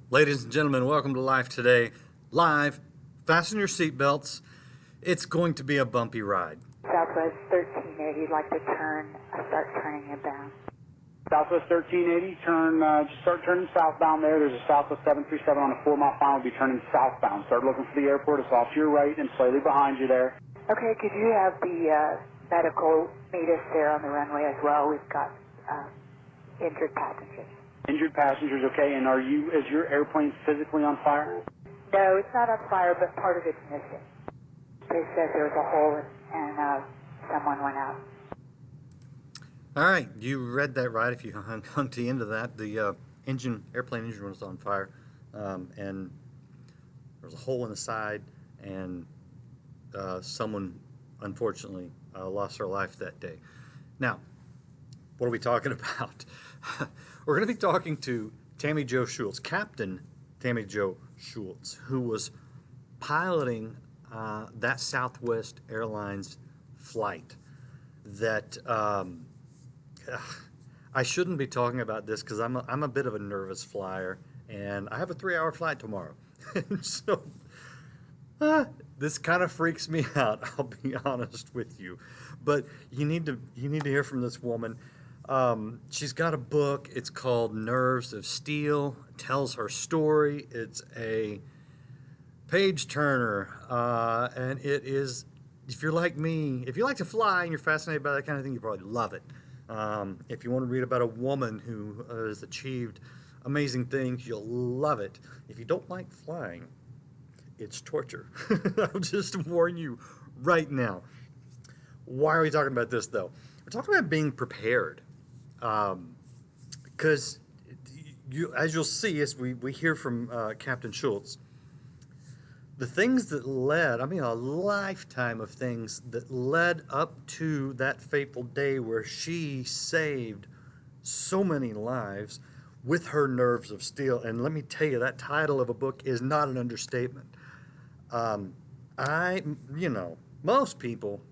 Ladies and gentlemen, welcome to Life Today. Live, fasten your seatbelts. It's going to be a bumpy ride. Southwest 1380, you'd like to start turning inbound. Southwest 1380, just start turning southbound there. There's a Southwest 737 on a 4-mile final, will be turning southbound. Start looking for the airport. It's off to your right and slightly behind you there. Okay, could you have the medical meet us there on the runway as well? We've got injured passengers. Injured passengers, okay, and is your airplane physically on fire? No, it's not on fire, but part of it's missing. They said there was a hole and someone went out. All right, you read that right if you hung to the end of that. The airplane engine was on fire, and there was a hole in the side, and someone, unfortunately, lost their life that day. Now, what are we talking about? We're going to be talking to Tammie Jo Shults, Captain Tammie Jo Shults, who was piloting that Southwest Airlines flight that I shouldn't be talking about this because I'm a bit of a nervous flyer, and I have a 3-hour flight tomorrow. So this kind of freaks me out, I'll be honest with you. But you need to hear from this woman. She's got a book. It's called Nerves of Steel. It tells her story. It's a page turner, and it is, if you're like me, if you like to fly and you're fascinated by that kind of thing, you probably love it. If you want to read about a woman who has achieved amazing things, you'll love it. If you don't like flying, it's torture. I'll just warn you right now. Why are we talking about this, though? We're talking about being prepared. Because as you'll see, as we hear from Captain Shults, the things that led, a lifetime of things that led up to that fateful day where she saved so many lives with her nerves of steel. And let me tell you, that title of a book is not an understatement. Most people,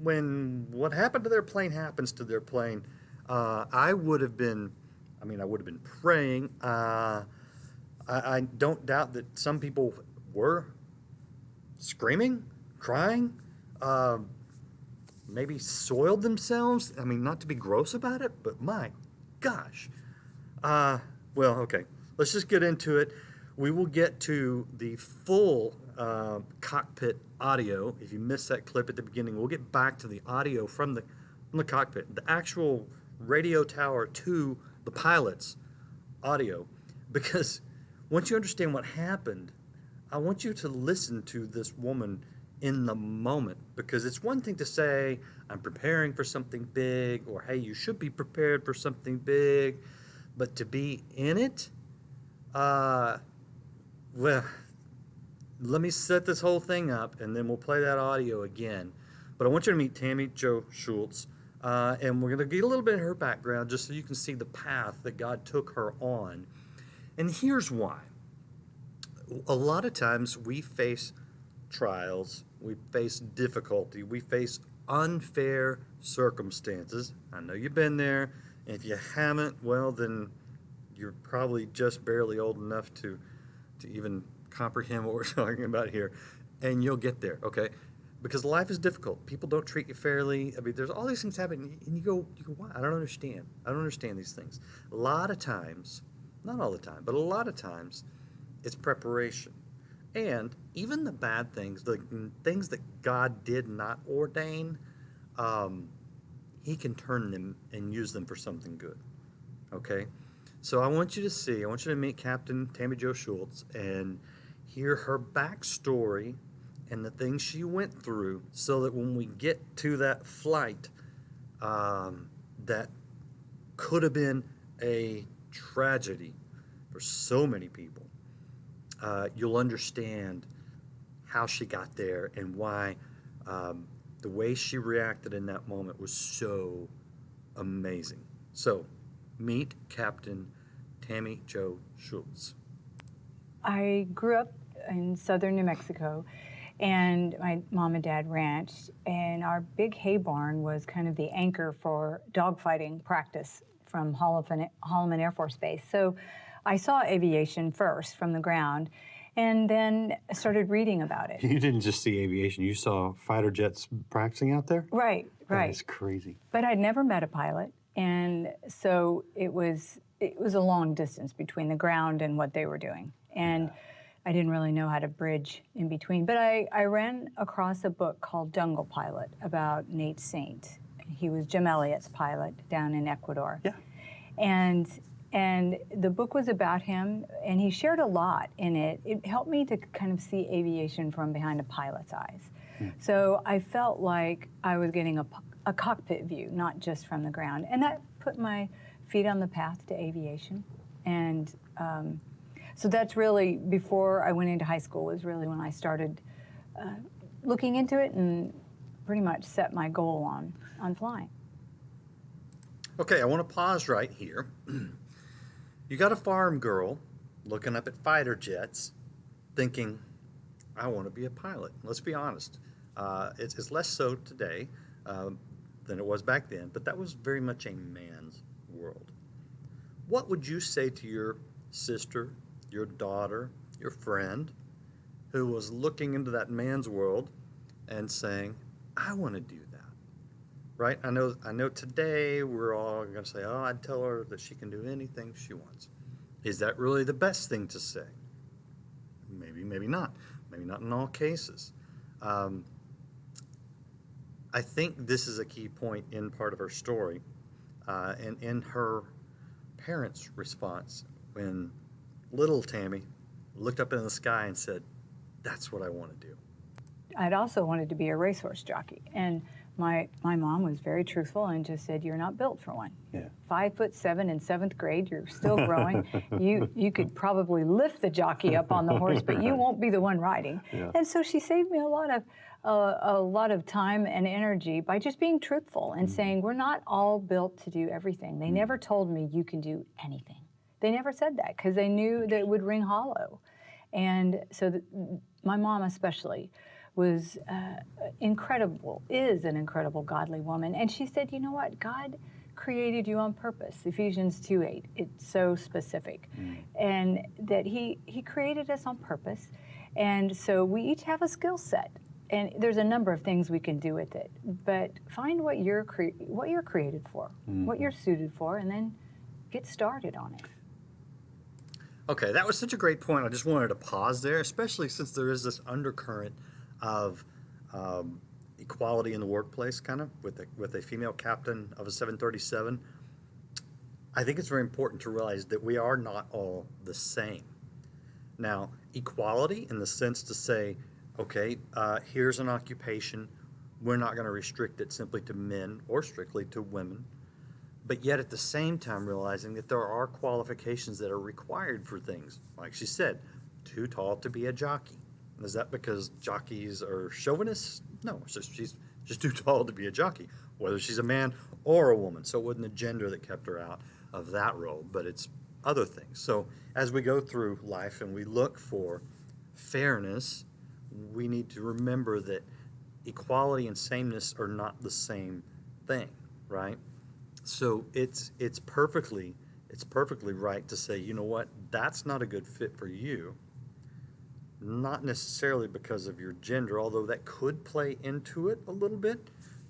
when what happened to their plane happens to their plane, I would have been praying. I don't doubt that some people were screaming, crying, maybe soiled themselves. Not to be gross about it, but my gosh. Okay, let's just get into it. We will get to the full cockpit audio. If you missed that clip at the beginning, we'll get back to the audio from the cockpit, the actual radio tower to the pilot's audio, because once you understand what happened, I want you to listen to this woman in the moment, because it's one thing to say, I'm preparing for something big, or hey, you should be prepared for something big, but to be in it, let me set this whole thing up, and then we'll play that audio again. But I want you to meet Tammie Jo Shults, and we're going to get a little bit of her background just so you can see the path that God took her on. And here's why. A lot of times we face trials, we face difficulty, we face unfair circumstances. I know you've been there. And if you haven't, well, then you're probably just barely old enough to even comprehend what we're talking about here, and you'll get there, okay? Because life is difficult. People don't treat you fairly. There's all these things happening, and you go, why? I don't understand. I don't understand these things. A lot of times, not all the time, but a lot of times, it's preparation. And even the bad things, the things that God did not ordain, He can turn them and use them for something good, okay? So I want you to meet Captain Tammie Jo Shults and hear her backstory and the things she went through, so that when we get to that flight that could have been a tragedy for so many people, you'll understand how she got there and why the way she reacted in that moment was so amazing. So, meet Captain Tammie Jo Shults. I grew up in southern New Mexico, and my mom and dad ranched, and our big hay barn was kind of the anchor for dogfighting practice from Holloman Air Force Base. So I saw aviation first from the ground, and then started reading about it. You didn't just see aviation, you saw fighter jets practicing out there? Right, right. That is crazy. But I'd never met a pilot, and so it was a long distance between the ground and what they were doing. And I didn't really know how to bridge in between. But I ran across a book called Jungle Pilot about Nate Saint. He was Jim Elliott's pilot down in Ecuador. Yeah. And the book was about him, and he shared a lot in it. It helped me to kind of see aviation from behind a pilot's eyes. So I felt like I was getting a cockpit view, not just from the ground. And that put my feet on the path to aviation. And so that's really, before I went into high school, was really when I started looking into it and pretty much set my goal on flying. Okay, I want to pause right here. You got a farm girl looking up at fighter jets, thinking, I want to be a pilot. Let's be honest. It's less so today than it was back then, but that was very much a man's world. What would you say to your sister, your daughter, your friend, who was looking into that man's world and saying, I want to do that? Right? I know today we're all going to say, oh, I'd tell her that she can do anything she wants. Is that really the best thing to say? Maybe, maybe not. Maybe not in all cases. I think this is a key point in part of her story and in her parents' response when little Tammie looked up in the sky and said, that's what I want to do. I'd also wanted to be a racehorse jockey. And my mom was very truthful and just said, you're not built for one. Yeah. 5'7" in 7th grade, you're still growing. You could probably lift the jockey up on the horse, but you won't be the one riding. Yeah. And so she saved me a lot of time and energy by just being truthful and saying, we're not all built to do everything. They never told me you can do anything. They never said that because they knew that it would ring hollow. And so my mom especially was is an incredible godly woman. And she said, you know what, God created you on purpose. Ephesians 2:8, it's so specific. And that he created us on purpose. And so we each have a skill set. And there's a number of things we can do with it. But find what you're created for, what you're suited for, and then get started on it. Okay, that was such a great point. I just wanted to pause there, especially since there is this undercurrent of equality in the workplace, kind of, with a female captain of a 737. I think it's very important to realize that we are not all the same. Now, equality in the sense to say, okay, here's an occupation. We're not going to restrict it simply to men or strictly to women. But yet at the same time realizing that there are qualifications that are required for things. Like she said, too tall to be a jockey. Is that because jockeys are chauvinists? No, it's just she's just too tall to be a jockey, whether she's a man or a woman. So it wasn't the gender that kept her out of that role, but it's other things. So as we go through life and we look for fairness, we need to remember that equality and sameness are not the same thing, right? So it's perfectly right to say, you know what, that's not a good fit for you. Not necessarily because of your gender, although that could play into it a little bit,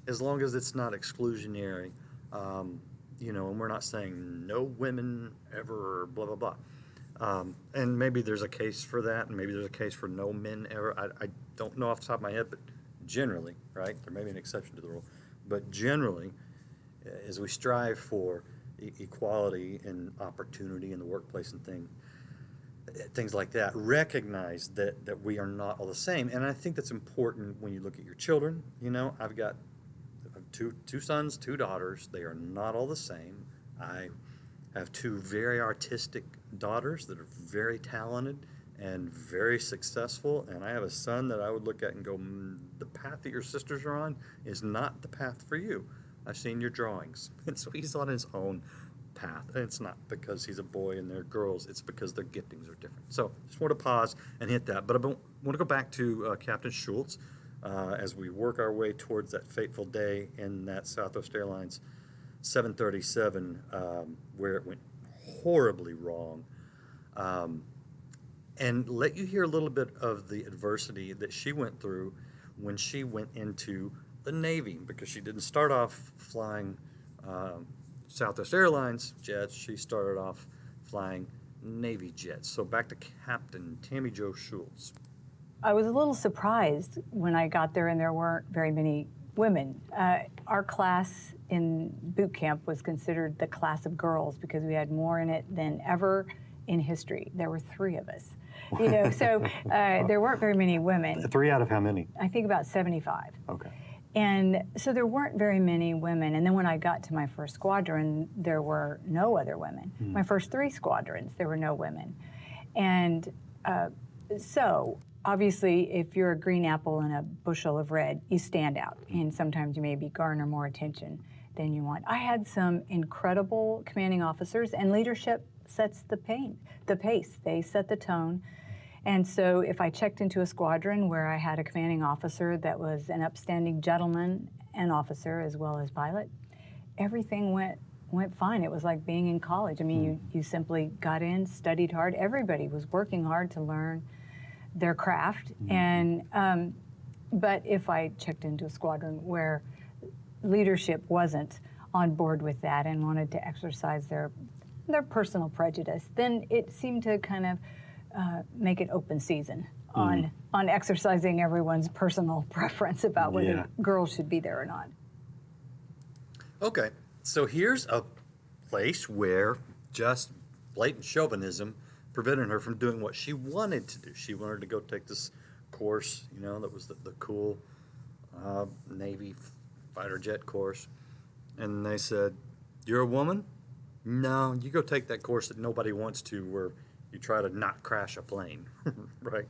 as long as it's not exclusionary. And we're not saying no women ever, blah, blah, blah. And maybe there's a case for that, and maybe there's a case for no men ever. I don't know off the top of my head, but generally, right, there may be an exception to the rule, but generally, as we strive for equality and opportunity in the workplace and things like that, recognize that we are not all the same. And I think that's important when you look at your children. You know, I've got two sons, 2 daughters. They are not all the same. I have 2 very artistic daughters that are very talented and very successful. And I have a son that I would look at and go, the path that your sisters are on is not the path for you. I've seen your drawings. And so he's on his own path. And it's not because he's a boy and they're girls. It's because their giftings are different. So just want to pause and hit that. But I want to go back to Captain Shults as we work our way towards that fateful day in that Southwest Airlines 737 where it went horribly wrong. and let you hear a little bit of the adversity that she went through when she went into the Navy, because she didn't start off flying Southwest Airlines jets. She started off flying Navy jets. So back to Captain Tammie Jo Shults. I was a little surprised when I got there and there weren't very many women. Our class in boot camp was considered the class of girls because we had more in it than ever in history. There were 3 of us. You know, so there weren't very many women. 3 out of how many? I think about 75. Okay. And so there weren't very many women. And then when I got to my first squadron, there were no other women. My first 3 squadrons, there were no women. And so obviously, if you're a green apple in a bushel of red, you stand out. And sometimes you maybe garner more attention than you want. I had some incredible commanding officers, and leadership sets the pace. They set the tone. And so if I checked into a squadron where I had a commanding officer that was an upstanding gentleman and officer as well as pilot, everything went fine. It was like being in college. I mean, you simply got in, studied hard. Everybody was working hard to learn their craft. And but if I checked into a squadron where leadership wasn't on board with that and wanted to exercise their personal prejudice, then it seemed to kind of make it open season on exercising everyone's personal preference about whether girls should be there or not. Okay, so here's a place where just blatant chauvinism prevented her from doing what she wanted to do. She wanted to go take this course, you know, that was the cool Navy fighter jet course. And they said, "You're a woman? No, you go take that course that nobody wants to, where you try to not crash a plane," right?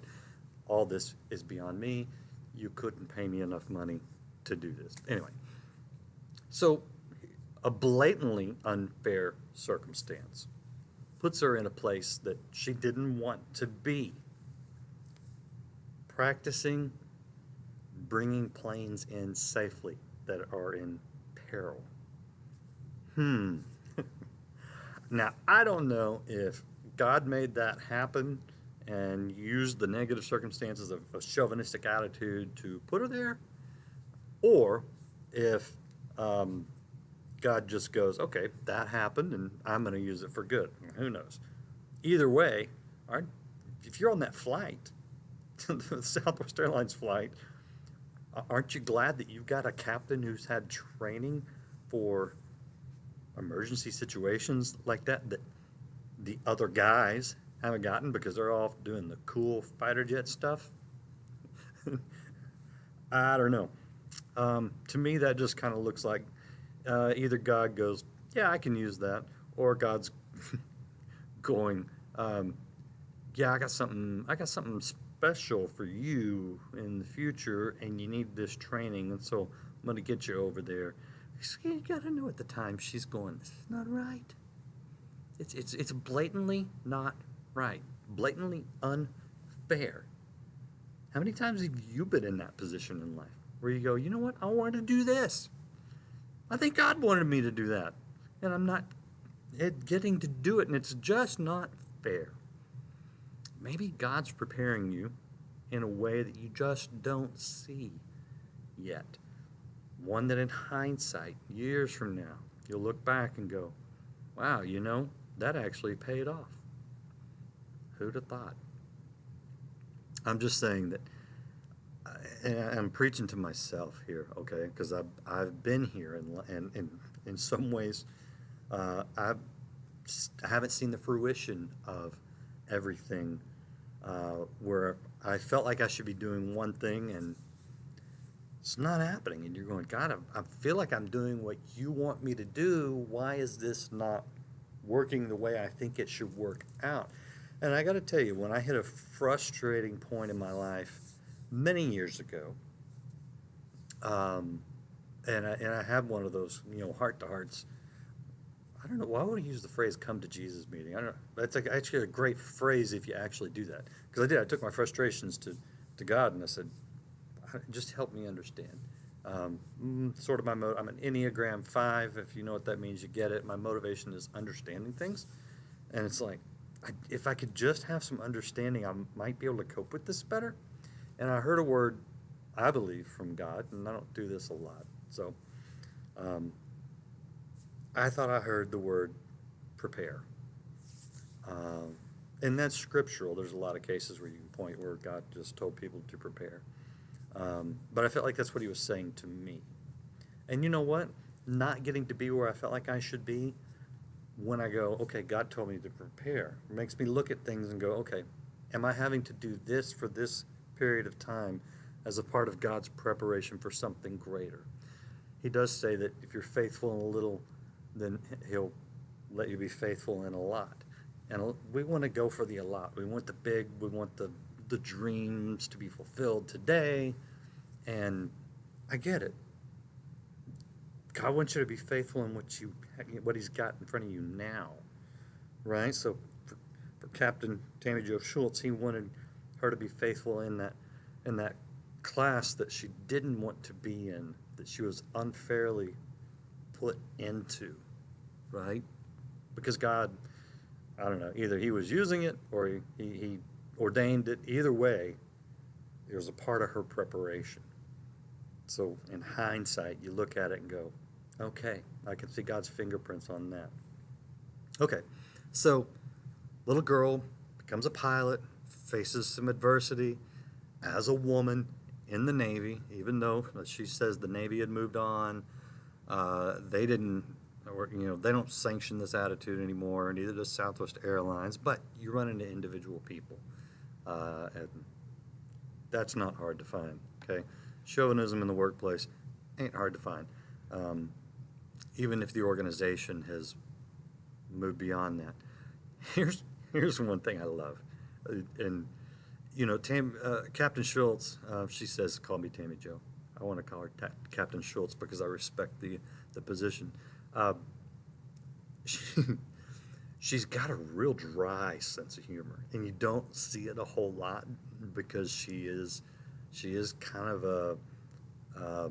All this is beyond me. You couldn't pay me enough money to do this. Anyway, so a blatantly unfair circumstance puts her in a place that she didn't want to be. Practicing bringing planes in safely that are in peril. Now, I don't know if God made that happen and used the negative circumstances of a chauvinistic attitude to put her there, or if God just goes, okay, that happened and I'm going to use it for good. Who knows? Either way, if you're on that flight, the Southwest Airlines flight, aren't you glad that you've got a captain who's had training for emergency situations like that the other guys haven't gotten because they're off doing the cool fighter jet stuff? I don't know. To me, that just kind of looks like either God goes, yeah, I can use that, or God's going, yeah, I got something special for you in the future, and you need this training, and so I'm going to get you over there. You got to know at the time she's going, this is not right. It's blatantly not right, blatantly unfair. How many times have you been in that position in life where you go, you know what, I wanted to do this. I think God wanted me to do that, and I'm not getting to do it, and it's just not fair. Maybe God's preparing you in a way that you just don't see yet. One that in hindsight, years from now, you'll look back and go, wow, you know, that actually paid off. Who'd have thought? I'm just saying that, and I'm preaching to myself here, okay, because I've been here, and in some ways, I haven't seen the fruition of everything where I felt like I should be doing one thing and it's not happening. And you're going, God, I feel like I'm doing what you want me to do. Why is this not working the way I think it should work out? And I got to tell you, when I hit a frustrating point in my life many years ago, and I had one of those, you know, heart-to-hearts. I don't know, why would I use the phrase "come to Jesus" meeting? I don't know. That's actually a great phrase if you actually do that. Because I did. I took my frustrations to God, and I said, just help me understand. Sort of I'm an Enneagram 5. If you know what that means, you get it. My motivation is understanding things. And it's like, if I could just have some understanding, I might be able to cope with this better. And I heard a word, I believe, from God, and I don't do this a lot. So I thought I heard the word prepare. And that's scriptural. There's a lot of cases where you can point where God just told people to prepare. But I felt like that's what he was saying to me. And you know what? Not getting to be where I felt like I should be, when I go, okay, God told me to prepare, it makes me look at things and go, okay, am I having to do this for this period of time as a part of God's preparation for something greater? He does say that if you're faithful in a little, then he'll let you be faithful in a lot. And we want to go for the a lot. We want the big, we want the dreams to be fulfilled today. And I get it. God wants you to be faithful in what he's got in front of you now, right? So for Captain Tammie Jo Shults, he wanted her to be faithful in that class that she didn't want to be in, that she was unfairly put into, right? Because God, I don't know, either he was using it or he ordained it. Either way, it was a part of her preparation. So in hindsight, you look at it and go, okay, I can see God's fingerprints on that. Okay, so little girl becomes a pilot, faces some adversity as a woman in the Navy, even though she says the Navy had moved on. They didn't, or they don't sanction this attitude anymore, and neither does Southwest Airlines. But you run into individual people, and that's not hard to find. Okay, chauvinism in the workplace ain't hard to find, even if the organization has moved beyond that. Here's one thing I love, and Captain Shults, she says, "Call me Tammie Jo." I want to call her Captain Shults because I respect the position. She's got a real dry sense of humor, and you don't see it a whole lot because she is kind of a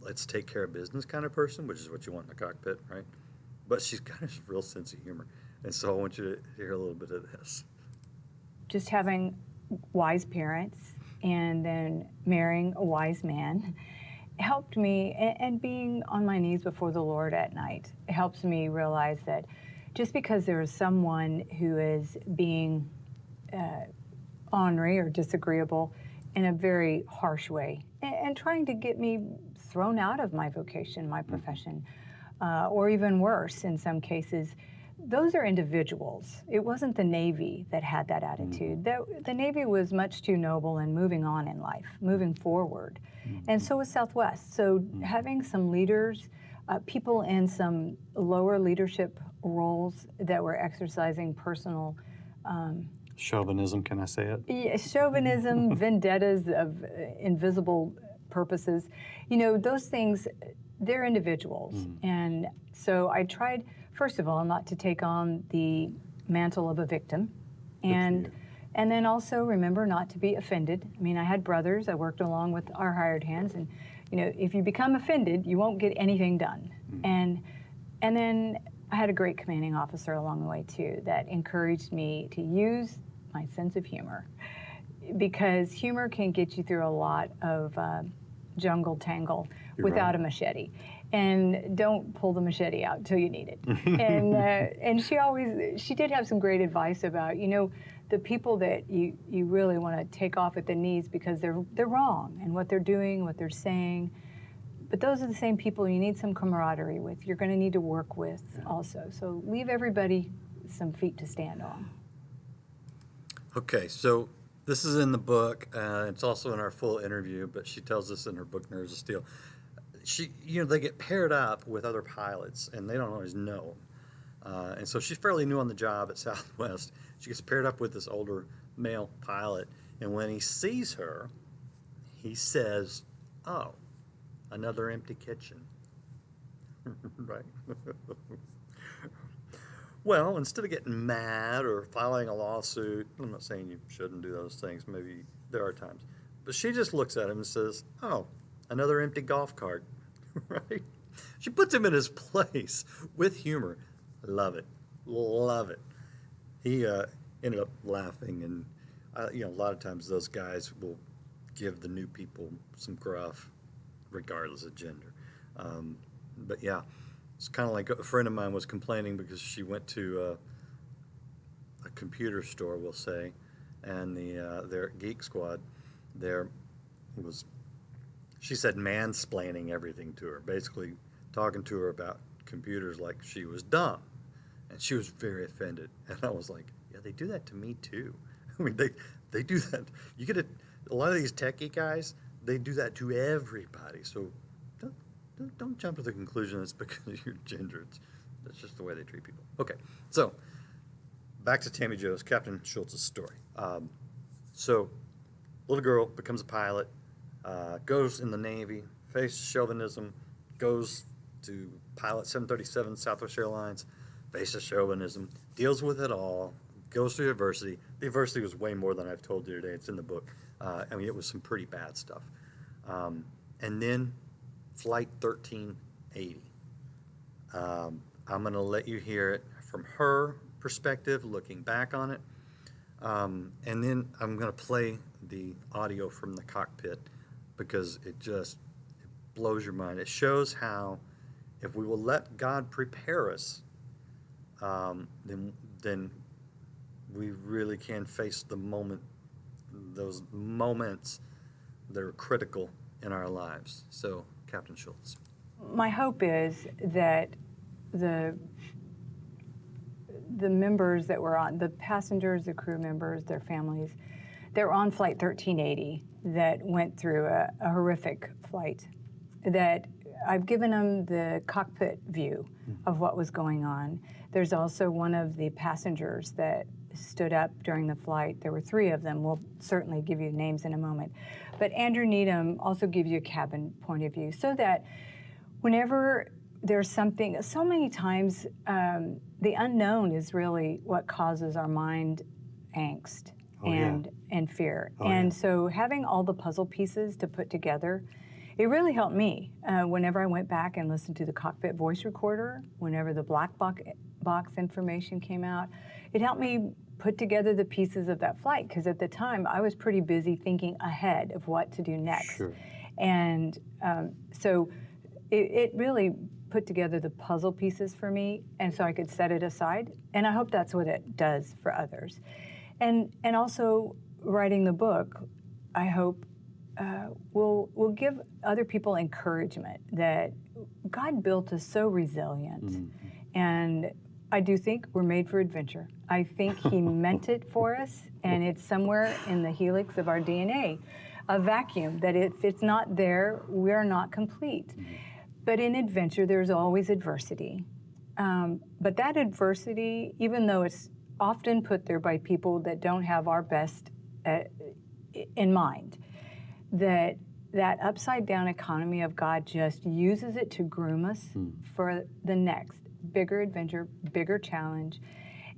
let's take care of business kind of person, which is what you want in a cockpit, right? But she's got a real sense of humor, and so I want you to hear a little bit of this. Just having wise parents and then marrying a wise man helped me, and being on my knees before the Lord at night helps me realize that just because there is someone who is being ornery or disagreeable in a very harsh way and trying to get me thrown out of my vocation, my profession, or even worse in some cases, those are individuals. It wasn't the Navy that had that attitude. The Navy was much too noble and moving on in life, moving forward. And so was Southwest. So having some leaders, people in some lower leadership roles that were exercising personal Chauvinism, can I say it? Yeah, chauvinism, vendettas of invisible purposes. Those things, they're individuals. And so I tried, first of all, not to take on the mantle of a victim. And then also remember not to be offended. I mean, I had brothers. I worked along with our hired hands. And, if you become offended, you won't get anything done. And then I had a great commanding officer along the way, too, that encouraged me to use my sense of humor, because humor can get you through a lot of jungle tangle without a machete. And don't pull the machete out until you need it. And she did have some great advice about, the people that you really want to take off at the knees because they're wrong and what they're doing, what they're saying. But those are the same people you need some camaraderie with. You're going to need to work with also. So leave everybody some feet to stand on. Okay, so this is in the book. It's also in our full interview, but she tells us in her book, Nerves of Steel. They get paired up with other pilots, and they don't always know. And so she's fairly new on the job at Southwest. She gets paired up with this older male pilot, and when he sees her, he says, "Oh, another empty kitchen." Right? Well, instead of getting mad or filing a lawsuit, I'm not saying you shouldn't do those things. Maybe there are times. But she just looks at him and says, "Oh, another empty golf cart." Right? She puts him in his place with humor. Love it. Love it. he ended up laughing, and a lot of times those guys will give the new people some gruff, regardless of gender. But yeah, it's kind of like a friend of mine was complaining because she went to a computer store, we'll say, and their geek squad there was, she said, mansplaining everything to her, basically talking to her about computers like she was dumb. And she was very offended. And I was like, yeah, they do that to me too. I mean, they do that. You get a lot of these techie guys, they do that to everybody. So don't jump to the conclusion it's because of your gender. That's just the way they treat people. Okay, so back to Tammie Jo's, Captain Shults' story. So little girl becomes a pilot, goes in the Navy, faces chauvinism, goes to pilot 737 Southwest Airlines, faces chauvinism, deals with it all, goes through adversity. The adversity was way more than I've told you today. It's in the book. I mean, it was some pretty bad stuff. And then Flight 1380. I'm going to let you hear it from her perspective, looking back on it. And then I'm going to play the audio from the cockpit because it blows your mind. It shows how if we will let God prepare us, then we really can face those moments that are critical in our lives. So, Captain Shults. My hope is that the members that were on, the passengers, the crew members, their families, that were on Flight 1380 that went through a horrific flight, that I've given them the cockpit view of what was going on. There's also one of the passengers that stood up during the flight. There were 3 of them. We'll certainly give you names in a moment. But Andrew Needham also gives you a cabin point of view so that whenever there's something, so many times the unknown is really what causes our mind angst and fear. So having all the puzzle pieces to put together, it really helped me. Whenever I went back and listened to the cockpit voice recorder, whenever the black box information came out, it helped me put together the pieces of that flight, because at the time I was pretty busy thinking ahead of what to do next. Sure. And so it really put together the puzzle pieces for me, and so I could set it aside. And I hope that's what it does for others. And also writing the book, I hope will give other people encouragement that God built us so resilient. And I do think we're made for adventure. I think He meant it for us, and it's somewhere in the helix of our DNA, a vacuum that if it's not there, we're not complete. But in adventure, there's always adversity. But that adversity, even though it's often put there by people that don't have our best in mind, that upside down economy of God just uses it to groom us for the next bigger adventure, bigger challenge.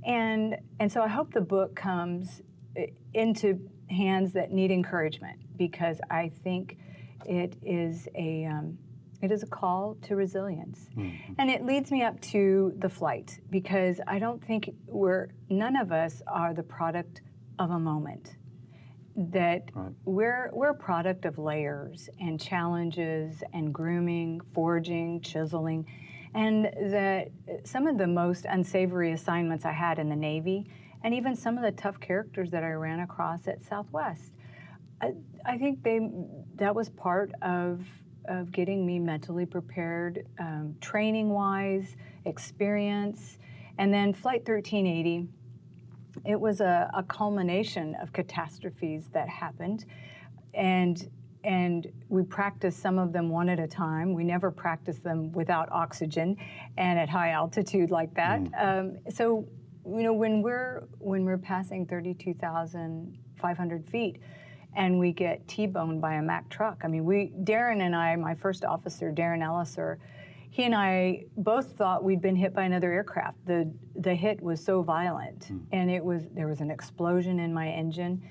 And so I hope the book comes into hands that need encouragement, because I think it is a call to resilience. And it leads me up to the flight, because I don't think none of us are the product of a moment. That we're a product of layers and challenges and grooming, forging, chiseling, and that some of the most unsavory assignments I had in the Navy, and even some of the tough characters that I ran across at Southwest, I think that was part of getting me mentally prepared, training-wise, experience. And then Flight 1380, it was a culmination of catastrophes that happened. And we practiced some of them one at a time. We never practiced them without oxygen and at high altitude like that. So, when we're passing 32,500 feet, and we get T-boned by a Mack truck. I mean, Darren and I, my first officer, Darren Elliser, he and I both thought we'd been hit by another aircraft. The hit was so violent, and there was an explosion in my engine,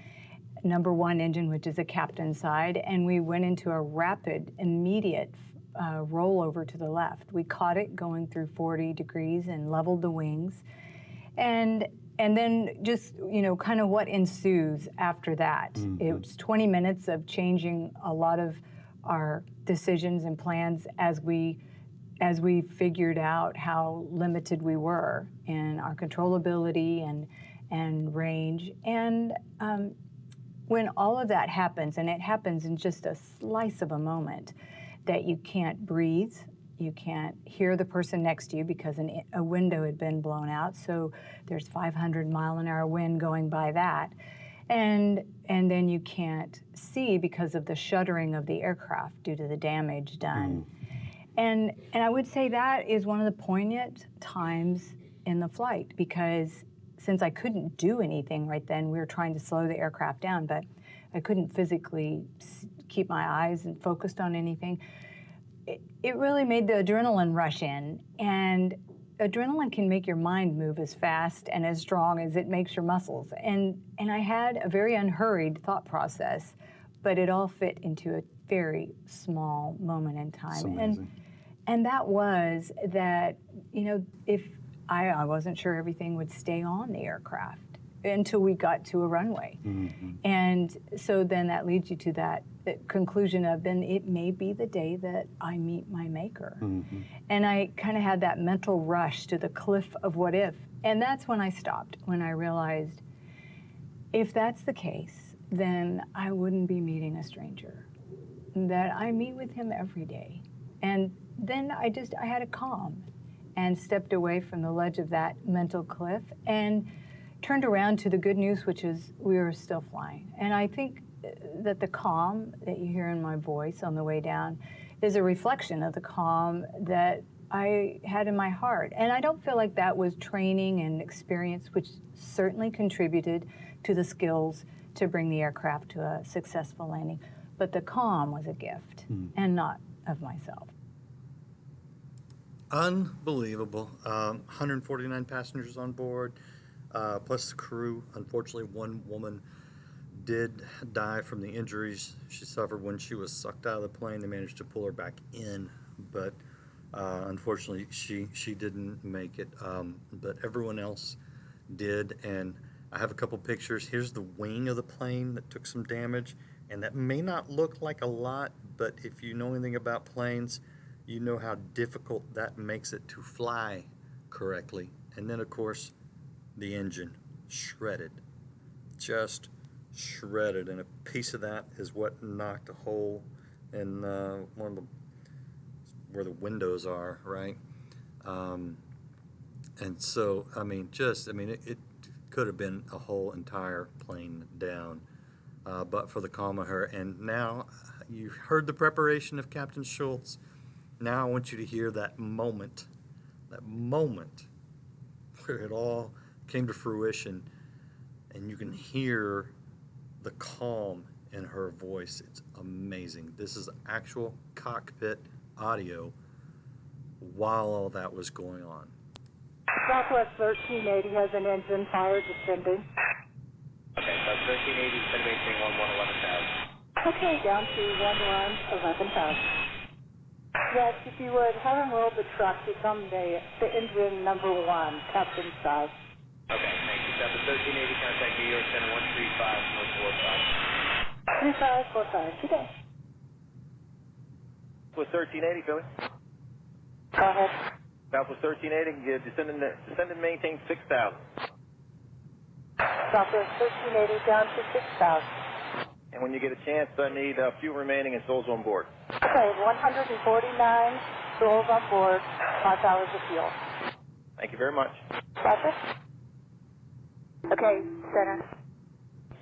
number 1 engine, which is the captain's side, and we went into a rapid, immediate rollover to the left. We caught it going through 40 degrees and leveled the wings. And and then just, kind of what ensues after that. It was 20 minutes of changing a lot of our decisions and plans as we figured out how limited we were in our controllability and range. And when all of that happens, and it happens in just a slice of a moment, that you can't breathe, you can't hear the person next to you because a window had been blown out, so there's 500-mile-an-hour wind going by that. And then you can't see because of the shuttering of the aircraft due to the damage done. And I would say that is one of the poignant times in the flight, because since I couldn't do anything right then, we were trying to slow the aircraft down, but I couldn't physically keep my eyes and focused on anything. It really made the adrenaline rush in, and adrenaline can make your mind move as fast and as strong as it makes your muscles. And I had a very unhurried thought process, but it all fit into a very small moment in time. That's amazing. And that was that, if I wasn't sure everything would stay on the aircraft until we got to a runway. And so then that leads you to that conclusion of, then it may be the day that I meet my maker. And I kind of had that mental rush to the cliff of what if. And that's when I stopped, when I realized, if that's the case, then I wouldn't be meeting a stranger, that I meet with him every day. And then I had a calm and stepped away from the ledge of that mental cliff and turned around to the good news, which is we were still flying. And I think that the calm that you hear in my voice on the way down is a reflection of the calm that I had in my heart. And I don't feel like that was training and experience, which certainly contributed to the skills to bring the aircraft to a successful landing. But the calm was a gift, and not of myself. Unbelievable. 149 passengers on board, plus the crew. Unfortunately, one woman did die from the injuries she suffered when she was sucked out of the plane. They managed to pull her back in, but unfortunately, she didn't make it. But everyone else did, and I have a couple pictures. Here's the wing of the plane that took some damage, and that may not look like a lot, but if you know anything about planes, you know how difficult that makes it to fly correctly. And then, of course, the engine shredded, just shredded, and a piece of that is what knocked a hole in one of the where the windows are, right? And so, it could have been a whole entire plane down, but for the calm of her. And now you heard the preparation of Captain Shults. Now I want you to hear that moment where it all came to fruition, and you can hear the calm in her voice. It's amazing. This is actual cockpit audio while all that was going on. Southwest 1380 has an engine fire descending. Okay, so 1380 is going to maintain 11,000. Okay, down to 11,000. Yes, if you would, have him roll the truck. It's on the engine number 1, captain side. Okay, thank you. Southwest 1380, contact New York Center 135 3545. Good day. With 1380, Philly. Go ahead. Southwest 1380, descend and maintain 6,000. Southwest 1380 down to 6,000. And when you get a chance, I need fuel remaining and souls on board. Okay, 149 souls on board, 5 hours of fuel. Thank you very much. Roger. Okay, center.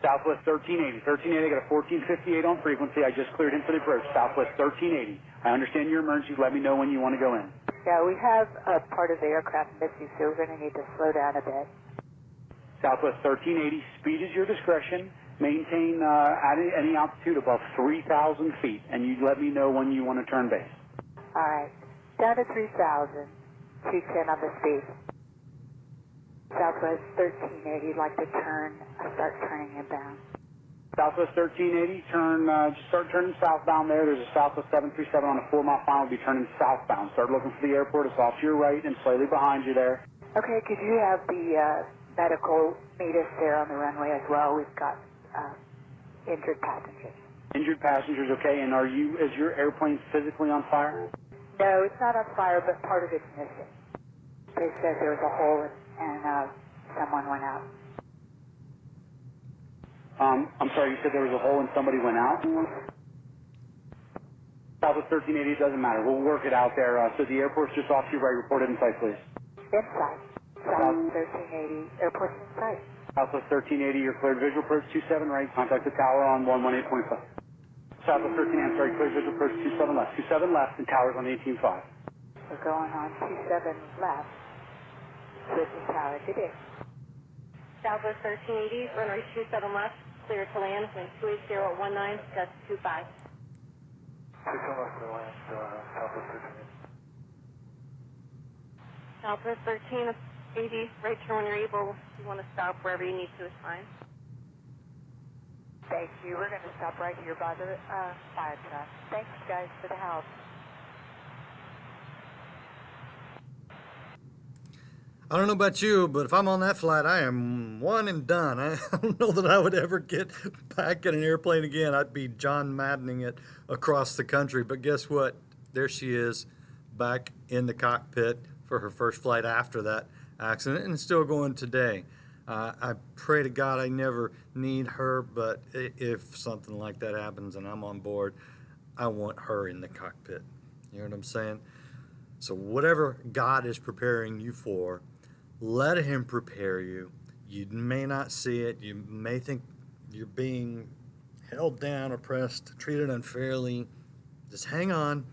Southwest 1380. 1380, got a 1458 on frequency. I just cleared in for the approach. Southwest 1380. I understand your emergency. Let me know when you want to go in. Yeah, we have a part of the aircraft missing, so we're going to need to slow down a bit. Southwest 1380, speed is your discretion. Maintain at any altitude above 3,000 feet, and you let me know when you want to turn base. All right, down to 3,000. 210 on the speed. Southwest 1380, like to start turning inbound. Southwest 1380, just start turning southbound there. There's a Southwest 737 on a 4-mile final. Will be turning southbound. Start looking for the airport. It's off to your right and slightly behind you there. Okay, could you have the medical meet us there on the runway as well. We've got injured passengers. Injured passengers, okay. And is your airplane physically on fire? No, it's not on fire, but part of it's missing. They said there was a hole and someone went out. I'm sorry, you said there was a hole and somebody went out? Southwest 1380, it doesn't matter. We'll work it out there. So the airport's just off to your right. Report it inside, please. Inside. Southwest 1380, airport's inside. Southwest 1380, you're cleared. Visual approach 27 right. Contact the tower on 118.5. Southwest 13, I'm sorry, cleared. Visual approach 27 left. 27 left and tower's on 18.5. We're going on 27 left. Switching tower today. Southwest 1380, runway 27 left, clear to land, wind 280 at 19, gust 25. 27 left to land, Southwest 1380. Southwest 1380, right turn when you're able. If you want to stop wherever you need to, it's fine. Thank you. We're going to stop right here by the fire truck. Thanks, guys, for the help. I don't know about you, but if I'm on that flight, I am one and done. I don't know that I would ever get back in an airplane again. I'd be John Maddening it across the country. But guess what? There she is, back in the cockpit for her first flight after that accident, and still going today. I pray to God I never need her, but if something like that happens and I'm on board, I want her in the cockpit. You know what I'm saying? So whatever God is preparing you for, let him prepare you. You may not see it. You may think you're being held down, oppressed, treated unfairly. Just hang on.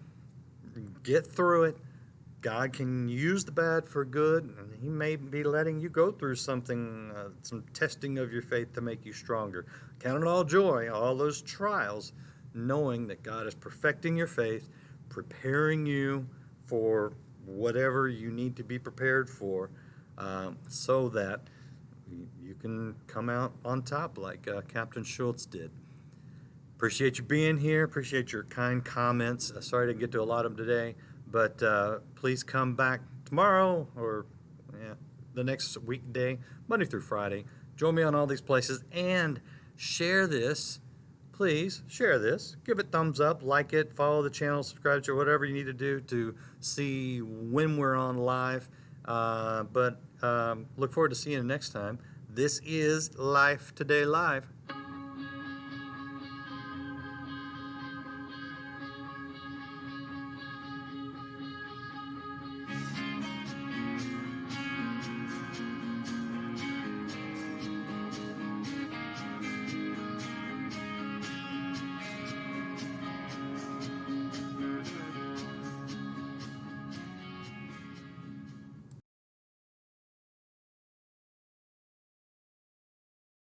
Get through it. God can use the bad for good, and he may be letting you go through something, some testing of your faith to make you stronger. Count it all joy, all those trials, knowing that God is perfecting your faith, preparing you for whatever you need to be prepared for, so that you can come out on top like Captain Shults did. Appreciate you being here. Appreciate your kind comments. Sorry to get to a lot of them today, but please come back tomorrow or the next weekday, Monday through Friday. Join me on all these places and share this. Please share this. Give it thumbs up, like it, follow the channel, subscribe to it, whatever you need to do to see when we're on live. But look forward to seeing you next time. This is Life Today Live.